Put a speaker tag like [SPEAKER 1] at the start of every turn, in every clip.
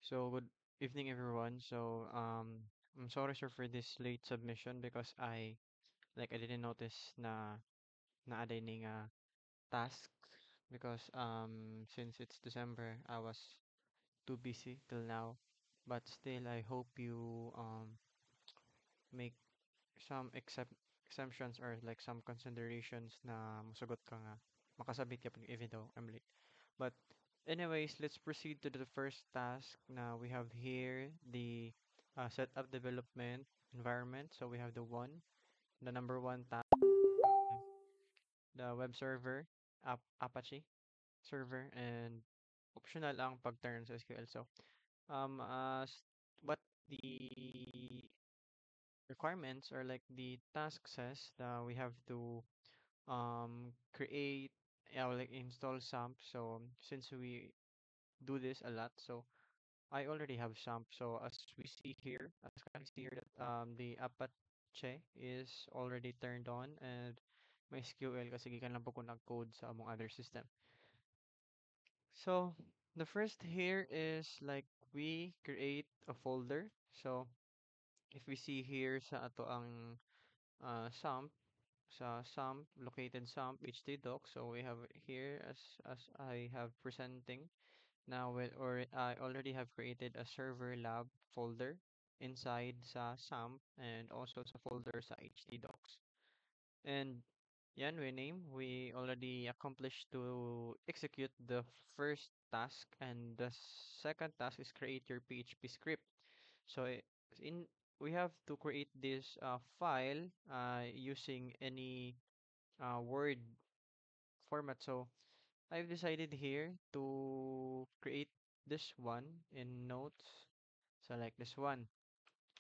[SPEAKER 1] So good evening, everyone. I'm sorry, sir, for this late submission because I didn't notice na aday ning task because since it's December I was too busy till now. But still, I hope you make some exemptions or like some considerations na musugot ka nga makasabit ka even though I'm late. But anyways, let's proceed to the first task. Now we have here the setup development environment. So we have the number one task, the web server, Apache server, and optional ang pag-turn sa SQL. So what the requirements or like the task says that we have to create, yeah, like install SAMP. So since we do this a lot, so I already have SAMP. So as we see here, as you can see here that the Apache is already turned on, and MySQL kasi gikan lang po ko nag-code sa among other system. So the first here is like we create a folder. So if we see here sa ato ang SAMP, sa SAMP, located SAMP htdoc. So we have here as I have presenting. Now, I already have created a server lab folder inside sa SAMP and also sa folder sa htdocs. And yan, we already accomplished to execute the first task, and the second task is create your PHP script. So in we have to create this file using any Word format. So I've decided here to create this one in notes. So like this one.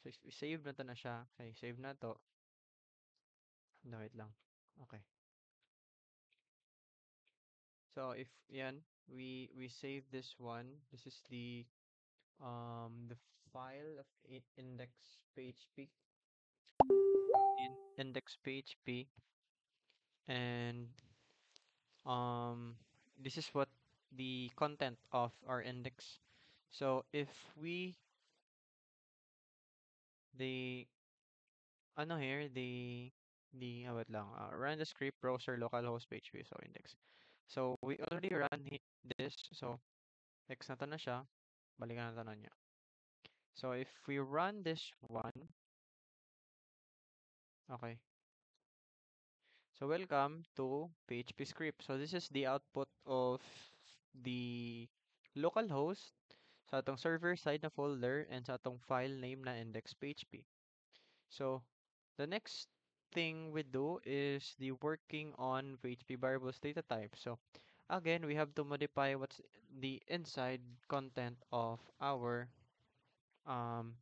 [SPEAKER 1] So save na to na siya. Okay, save na to. No, wait lang. Okay. So if yan, we save this one. This is the file of index PHP in index PHP, and um this is what the content of our index. So if we the ano here, wait lang, run the script browser localhost PHP, so index. So we already this, so X na to na siya, balikan na to na niya. So if we run this one, okay. So welcome to PHP script. So this is the output of the localhost sa atong server side na folder and sa atong file name na index.php. So the next thing we do is the working on PHP variables data type. So again, we have to modify what's the inside content of our um,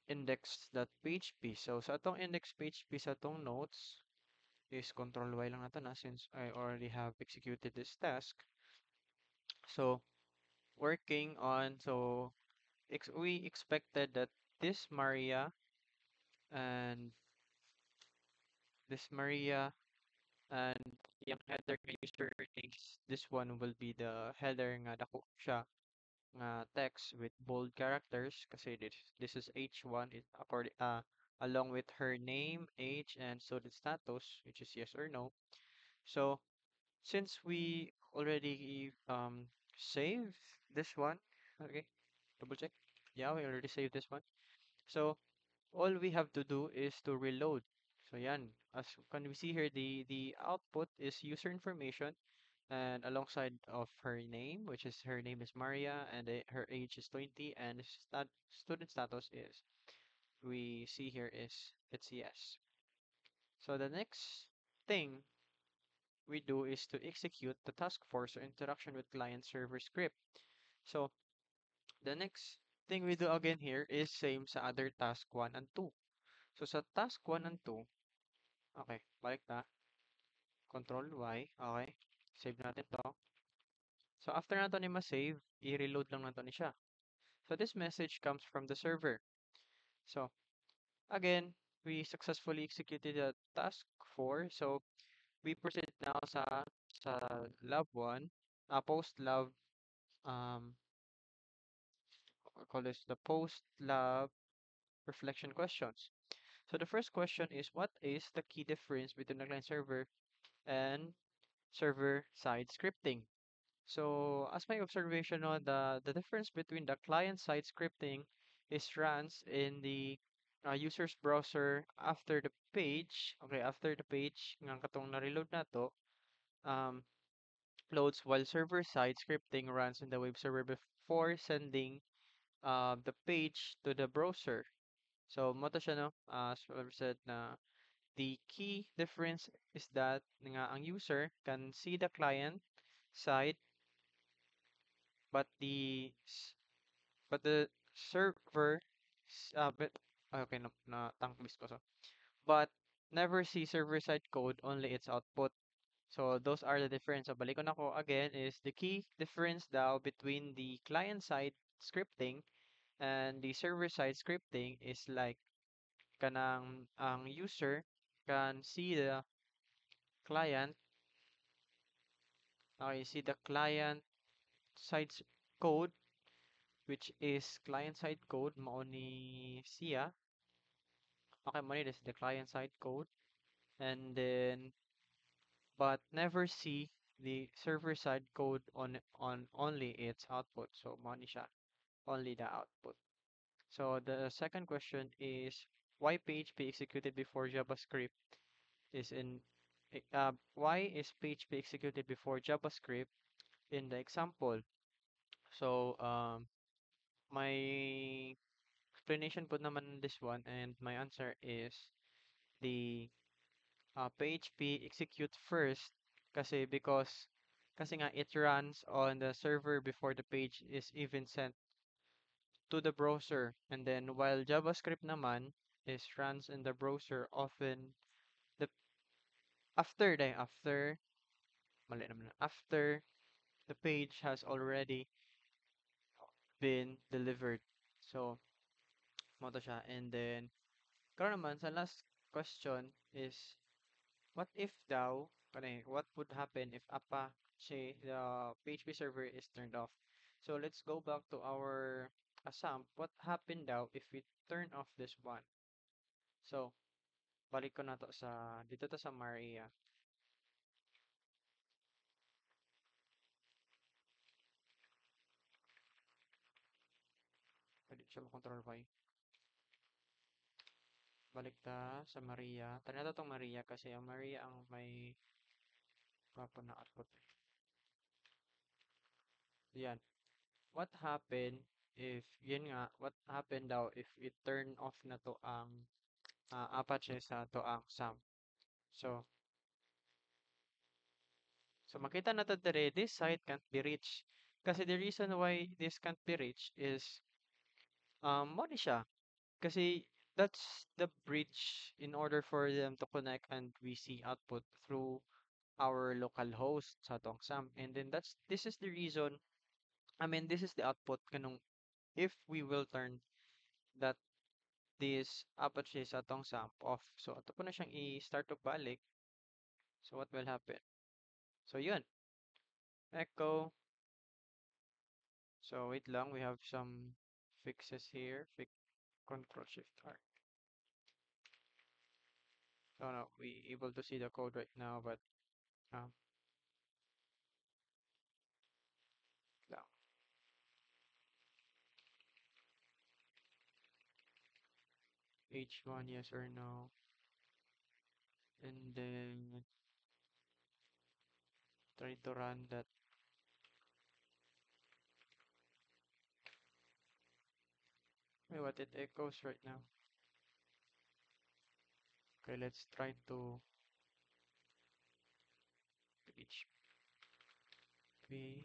[SPEAKER 1] index.php. So sa atong index.php sa atong notes is control Y lang nato na since I already have executed this task. So working on, so we expected that this Maria and this Maria and yung header nga user names, this one will be the header nga dako siya nga text with bold characters kasi this is H1 it along with her name, age, and student status, which is yes or no. So since we already saved this one, okay, double check. Yeah, we already saved this one. So all we have to do is to reload. So yan, as can we see here, the output is user information, and alongside of her name, which is her name is Maria, and her age is 20, and student status is, we see here is it's yes. So the next thing we do is to execute the task force or interaction with client server script. So the next thing we do again here is same sa other task 1 and 2. So sa task 1 and 2, okay, balik na. Control Y, okay. Save natin to. So after nato ni ma-save, i-reload lang nato ni siya. So this message comes from the server. So again, we successfully executed the task 4. So we proceed now sa lab 1, post lab um call this the post-lab reflection questions. So the first question is, what is the key difference between the client server and server-side scripting? So as my observation on the difference between the client-side scripting is runs in the user's browser after the page, okay, after the page ng katong na-reload na to, um, loads, while server-side scripting runs in the web server before sending the page to the browser. So mo to siya, no? As I've said, na the key difference is that nga ang user can see the client side, but the server but okay, na tangklis ko, so but never see server side code, only its output. So those are the difference. So balik ko na ko again, is the key difference daw between the client side scripting and the server side scripting is like kanang ang user can see the client, okay, see the client side code, which is client side code mao ni siya. Okay, mo ni this the client side code, and then but never see the server side code on only its output. So mao ni siya, only the output. So the second question is, why PHP executed before JavaScript is in why is PHP executed before JavaScript in the example? So my explanation po naman on this one, and my answer is the PHP execute first kasi nga it runs on the server before the page is even sent to the browser, and then while JavaScript naman is runs in the browser often the after mali naman, after the page has already been delivered. So mo to siya, and then karon naman sa last question is, what if daw, what would happen if Apache, the PHP server is turned off? So let's go back to our ASAMP. What happened daw if we turn off this one? So, balik ko na to dito to sa Maria. Pwede siya makontrol by. Balik ta sa Maria. Tara na to tong Maria kasi ang Maria ang may papa na output. Yan. What happened if, yun nga, what happened daw if we turn off na to ang Apache sa to ang SAMP? So, makita na to dire, this site can't be reached. Kasi the reason why this can't be reached is, mo ni siya. Kasi that's the bridge in order for them to connect and we see output through our local host sa tong SAMP. And then this is the reason, I mean, this is the output kanong if we will turn that this Apache sa tong SAMP off. So, ito po na siyang i-start to balik. So, what will happen? So, yun. Echo. So wait lang, we have some fixes here. Control Shift R. So no, we able to see the code right now, but um, lang. H1 yes or no, and then try to run that. Wait, what it echoes right now? Okay, let's try to PHP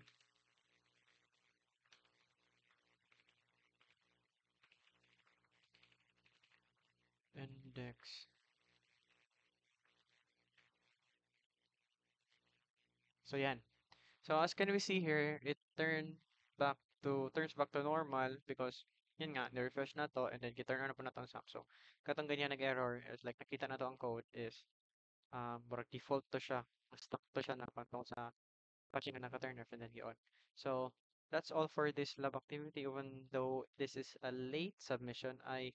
[SPEAKER 1] index. So yan. So as can we see here, it turns back to normal because yun nga, na-refresh na to and then giturn on na po na tong SAP. So katong ganyan nag-error is like nakita na to ang code is murag default to siya, stuck to siya na pantong sa patching na naka-turn off and then gi-on. So that's all for this lab activity. Even though this is a late submission, I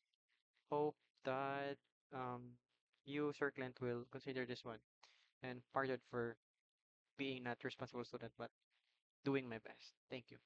[SPEAKER 1] hope that um, you, Sir Clint, will consider this one and pardon for being not responsible student, but doing my best. Thank you.